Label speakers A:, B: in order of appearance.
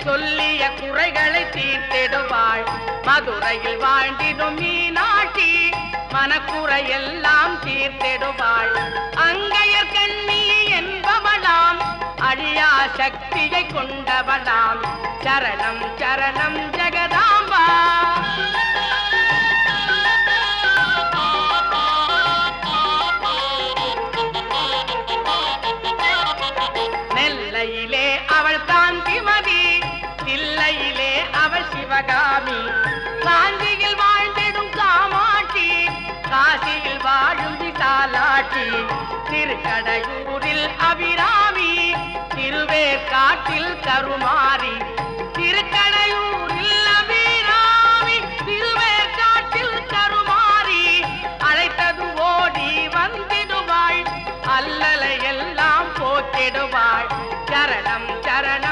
A: சொல்லிய குறைகளை தீர்த்திடுவாள். மதுரையில் வாழ்ந்திடும் மீனாட்சி மனக்குறையெல்லாம் தீர்த்திடுவாள். அங்கையர் கண்ணி என்பவளாம், அழியா சக்தியை கொண்டவளாம். சரணம் சரணம் ஜெகதாம்பா. நெல்லையிலே அவள் காந்திமதி, தில்லையிலே அவள் சிவகாமி. காஞ்சியில் வாழ்ந்திடும் காமாட்சி, காசியில் வாழும் விசாலாட்சி. திருக்கடையூரில் அபிராமி, திருவேற்காட்டில் கருமாரி. திருக்கடையூரில் அபிராமி, திருவேற்காட்டில் கருமாரி. அழைத்தது ஓடி வந்திடுவாள், அல்லலை எல்லாம் போக்கிடுவாள். சரணம் சரணம்